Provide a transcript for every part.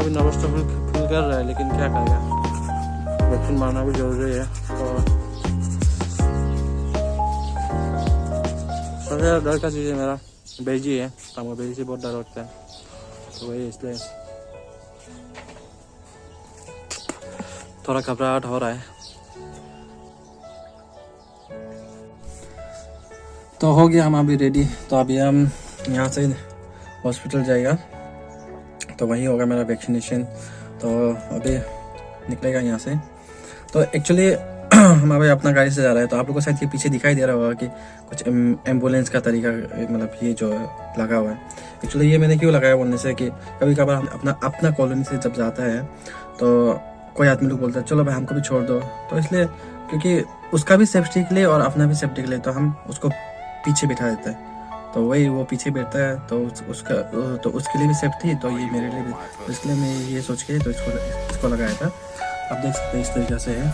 अभी नर्वस तो फील कर रहा है, लेकिन क्या करेगा, वैक्सीन मारना भी जरूरी है। तो सबसे डर का चीज़ है मेरा बेजी है, तो हमको बेजी से बहुत डर लगता है, तो वही इसलिए थोड़ा घबराहट हो रहा है। तो हो गया हम अभी रेडी। तो अभी हम यहाँ से हॉस्पिटल जाएगा, तो वही होगा मेरा वैक्सीनेशन। तो अभी निकलेगा यहाँ से। तो एक्चुअली हम अभी अपना गाड़ी से जा रहे हैं, तो आप लोगों को शायद ये पीछे दिखाई दे रहा होगा कि कुछ एम्बुलेंस का तरीका, मतलब ये जो लगा हुआ है। एक्चुअली ये मैंने क्यों लगाया बोलने से कि कभी कभार हम अपना कॉलोनी से जब जाता है तो कोई आदमी लोग बोलता है चलो भाई हमको भी छोड़ दो, तो इसलिए क्योंकि उसका भी सेफ्टी के लिए और अपना भी सेफ्टी के लिए, तो हम उसको पीछे बिठा देते हैं। तो वही वो पीछे बैठता है, तो उसके लिए भी सेफ्टी, तो ये मेरे लिए भी, तो इसलिए मैं ये सोच के तो इसको लगाया था। आप देख सकते हैं इस तरीके से है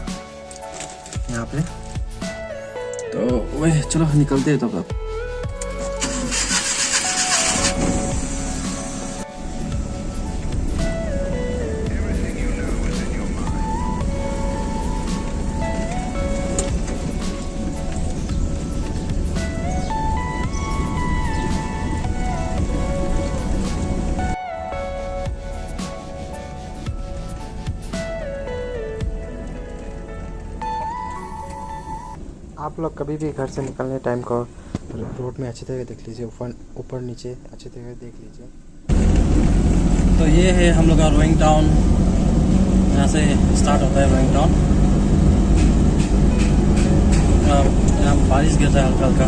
यहाँ पे। तो वही चलो निकलते हैं। तो अब आप लोग कभी भी घर से निकलने टाइम को रोड में अच्छी तरह देख लीजिए, ऊपर नीचे अच्छी तरह देख लीजिए। तो ये है हम लोग का रोइंग टाउन, यहाँ से स्टार्ट होता है रोइंग टाउन। यहाँ बारिश गिर रहा है हल्का हल्का।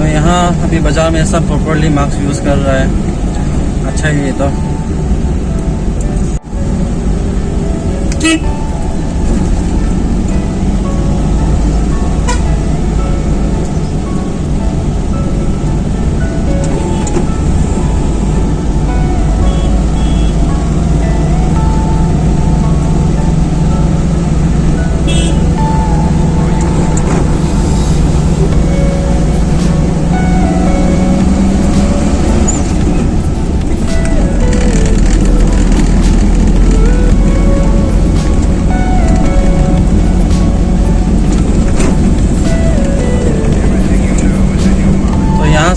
यहाँ अभी बाज़ार में सब प्रॉपरली मास्क यूज़ कर रहा है, अच्छा है ये तो।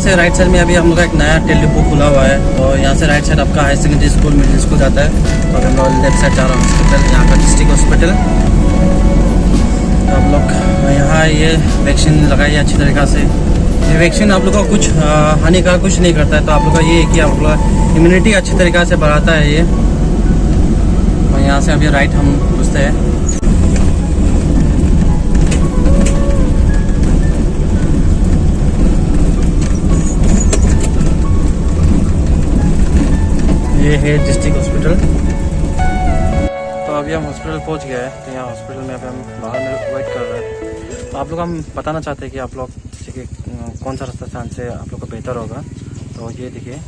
से राइट साइड में अभी हम लोग का एक नया टेल डिपो खुला हुआ है। तो यहाँ से राइट साइड आपका high secondary school, middle school जाता है। तो अभी हम लोग लेफ्ट साइड जा रहा हूँ हॉस्पिटल, यहाँ का डिस्ट्रिक्ट हॉस्पिटल। तो हम लोग यहाँ ये वैक्सीन लगाई है अच्छी तरीक़ा से। ये वैक्सीन आप लोग को कुछ हानिकारक कुछ नहीं करता है। तो आप लोग का ये है कि आप लोग का इम्यूनिटी अच्छी तरीक़ा से बढ़ाता है ये। और यहाँ से अभी राइट हम घुसते हैं। ये है डिस्ट्रिक्ट हॉस्पिटल। तो अभी हम हॉस्पिटल पहुंच गए हैं। तो यहाँ हॉस्पिटल में अभी हम बाहर में वेट कर रहे हैं। तो आप लोग हम बताना चाहते हैं कि आप लोग जैसे कि कौन सा रास्ता स्थान से आप लोग को बेहतर होगा। तो ये देखिए,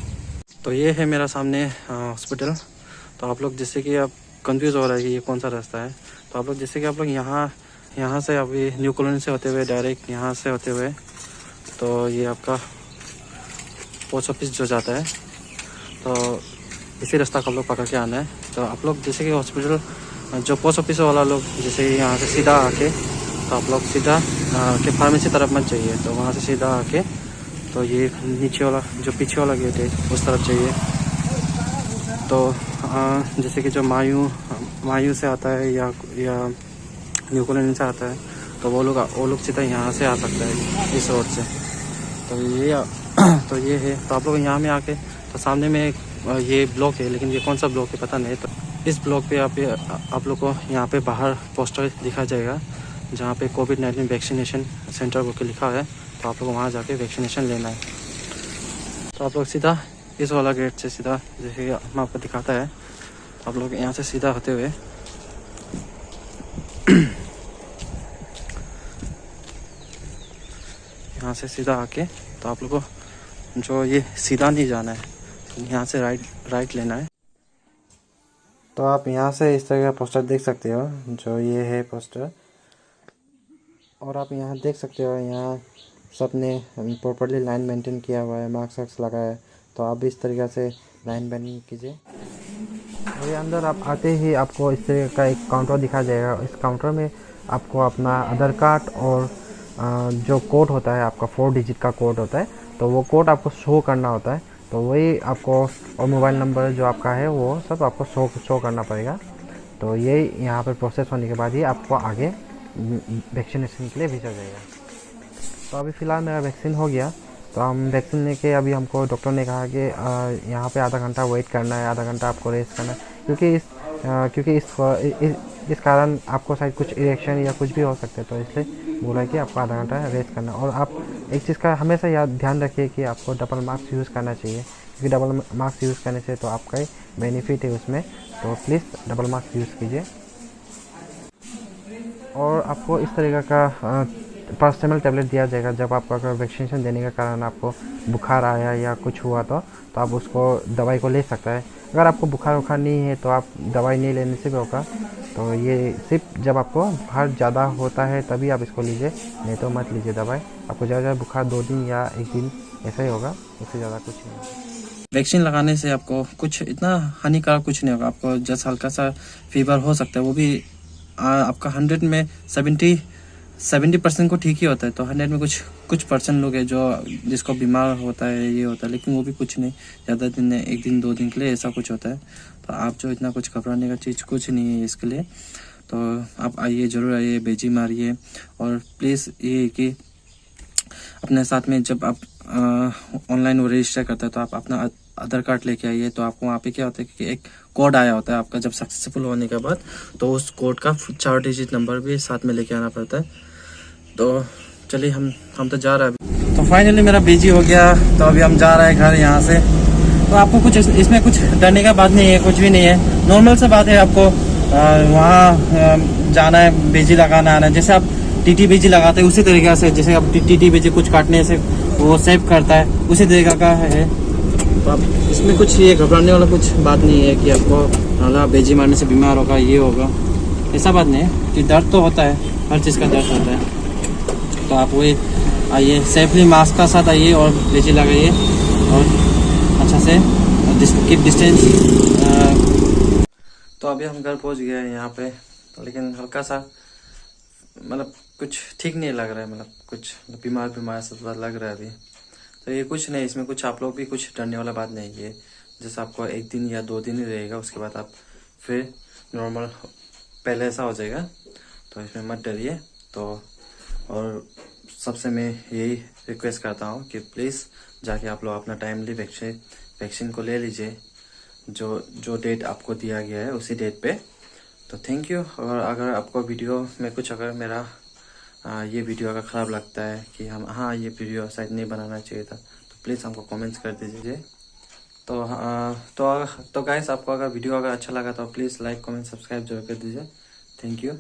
तो ये है मेरा सामने हॉस्पिटल। तो आप लोग जैसे कि आप कंफ्यूज हो रहा है कि ये कौन सा रास्ता है। तो आप लोग जैसे कि आप लोग यहाँ से अभी न्यू कॉलोनी से होते हुए डायरेक्ट यहाँ से होते हुए, तो ये आपका पोस्ट ऑफिस जो जाता है, तो इसी रास्ता को आप लोग पकड़ के आना है। तो आप लोग जैसे कि हॉस्पिटल जो पोस्ट ऑफिस वाला लोग जैसे यहाँ से सीधा आके, तो आप लोग सीधा के फार्मेसी तरफ मत जाइए। तो वहाँ से सीधा आके तो ये नीचे वाला जो पीछे वाला गेट है उस तरफ जाइए। तो जैसे कि जो मायू से आता है या न्यू कॉलोनी से आता है, तो वो लोग सीधा यहाँ से आ सकता है इस रोड से। तो ये है। तो आप लोग यहाँ में आके, तो सामने में ये ब्लॉक है, लेकिन ये कौन सा ब्लॉक है पता नहीं। तो इस ब्लॉक पे आप लोग को यहाँ पे बाहर पोस्टर दिखा जाएगा जहाँ पे कोविड-19 वैक्सीनेशन सेंटर को लिखा है। तो आप लोग वहाँ जाके वैक्सीनेशन लेना है। तो आप लोग सीधा इस वाला गेट से सीधा, जैसे हम आपको दिखाता है, आप लोग यहाँ से सीधा होते हुए यहाँ से सीधा आके, तो आप लोग को जो ये सीधा नहीं जाना है, यहाँ से राइट लेना है। तो आप यहाँ से इस तरह का पोस्टर देख सकते हो, जो ये है पोस्टर। और आप यहाँ देख सकते हो, यहाँ सबने प्रॉपरली लाइन मेंटेन किया हुआ है, मार्क्स वार्क्स लगाया है। तो आप भी इस तरीक़े से लाइन मेंटेन कीजिए। और ये अंदर आप आते ही आपको इस तरह का एक काउंटर दिखा जाएगा। इस काउंटर में आपको अपना आधार कार्ड और जो कोड होता है आपका 4 डिजिट का कोड होता है, तो वो कोड आपको शो करना होता है। तो वही आपको, और मोबाइल नंबर जो आपका है वो सब आपको शो करना पड़ेगा। तो ये यहाँ पर प्रोसेस होने के बाद ही आपको आगे वैक्सीनेशन के लिए भेजा जाएगा। तो अभी फ़िलहाल मेरा वैक्सीन हो गया। तो हम वैक्सीन लेके अभी हमको डॉक्टर ने कहा कि यहाँ पे आधा घंटा वेट करना है, आधा घंटा आपको रेस्ट करना है, क्योंकि इस कारण आपको शायद कुछ इरेक्शन या कुछ भी हो सकता है। तो इसलिए बोला कि आपको आधा घंटा रेस्ट करना है। और आप एक चीज़ का हमेशा याद ध्यान रखिए कि आपको डबल मास्क यूज़ करना चाहिए, क्योंकि डबल मास्क यूज़ करने से तो आपका ही बेनिफिट है उसमें। तो प्लीज़ डबल मास्क यूज़ कीजिए। और आपको इस तरीक़े का पैरासिटामोल टैबलेट दिया जाएगा जब आपका अगर वैक्सीनेशन देने के कारण आपको बुखार आया या कुछ हुआ तो आप उसको दवाई को ले सकता है। अगर आपको बुखार नहीं है तो आप दवाई नहीं लेने से भी होगा। तो ये सिर्फ जब आपको बुखार ज़्यादा होता है तभी आप इसको लीजिए, नहीं तो मत लीजिए दवाई। आपको ज़्यादा बुखार 2 दिन या 1 दिन ऐसा ही होगा, उससे ज़्यादा कुछ नहीं होगा। वैक्सीन लगाने से आपको कुछ इतना हानिकारक कुछ नहीं होगा। आपको जस्ट हल्का सा फीवर हो सकता है, वो भी आपका 100 में 70% को ठीक ही होता है। तो 100 में कुछ परसेंट लोग हैं जो जिसको बीमार होता है, ये होता है, लेकिन वो भी कुछ नहीं, ज़्यादा दिन 1 दिन 2 दिन के लिए ऐसा कुछ होता है। तो आप जो इतना कुछ घबराने का चीज़ कुछ नहीं है इसके लिए। तो आप आइए, ज़रूर आइए, बेजी मारिए। और प्लीज़ ये कि अपने साथ में जब आप ऑनलाइन वो रजिस्टर करते हैं तो आप अपना आधार कार्ड लेके आइए। तो आपको वहाँ पे क्या होता है कि एक कोड आया होता है आपका जब सक्सेसफुल होने के बाद, तो उस कोड का 4 डिजिट नंबर भी साथ में लेके आना पड़ता है। तो चलिए हम तो जा रहे हैं अभी। तो फाइनली मेरा बिजी हो गया, तो अभी हम जा रहे हैं घर यहाँ से। तो आपको कुछ इसमें कुछ डरने का बात नहीं है, कुछ भी नहीं है, नॉर्मल सा बात है। आपको वहाँ जाना है, बिजी लगाना आना है। जैसे आप TTBG लगाते हैं उसी तरीके से, जैसे आप TTBG कुछ काटने से वो सेव करता है, उसी तरीका का है। तो आप इसमें कुछ ये घबराने वाला कुछ बात नहीं है कि आपको बेजी मारने से बीमार होगा, ये होगा, ऐसा बात नहीं है। कि दर्द तो होता है, हर चीज़ का दर्द होता है। तो आप वही आइए, सेफली मास्क का साथ आइए और बेजी लगाइए और अच्छा से कीप डिस्टेंस। तो अभी हम घर पहुंच गए हैं यहाँ पे, लेकिन हल्का सा मतलब कुछ ठीक नहीं लग रहा है, मतलब कुछ बीमार सा लग रहा है अभी। तो ये कुछ नहीं, इसमें कुछ आप लोग भी कुछ डरने वाला बात नहीं है। जैसे आपको 1 दिन या 2 दिन ही रहेगा, उसके बाद आप फिर नॉर्मल पहले ऐसा हो जाएगा। तो इसमें मत डरिए। तो और सबसे मैं यही रिक्वेस्ट करता हूँ कि प्लीज़ जाके आप लोग अपना टाइमली वैक्सीन को ले लीजिए, जो डेट आपको दिया गया है उसी डेट पे। तो थैंक यू। और अगर आपको वीडियो में कुछ, अगर मेरा ये वीडियो अगर ख़राब लगता है कि ये वीडियो शायद नहीं बनाना चाहिए था, तो प्लीज़ हमको कमेंट्स कर दीजिए। तो गाइस, आपको अगर वीडियो अगर अच्छा लगा तो प्लीज़ लाइक, कमेंट, सब्सक्राइब जरूर कर दीजिए। Thank you.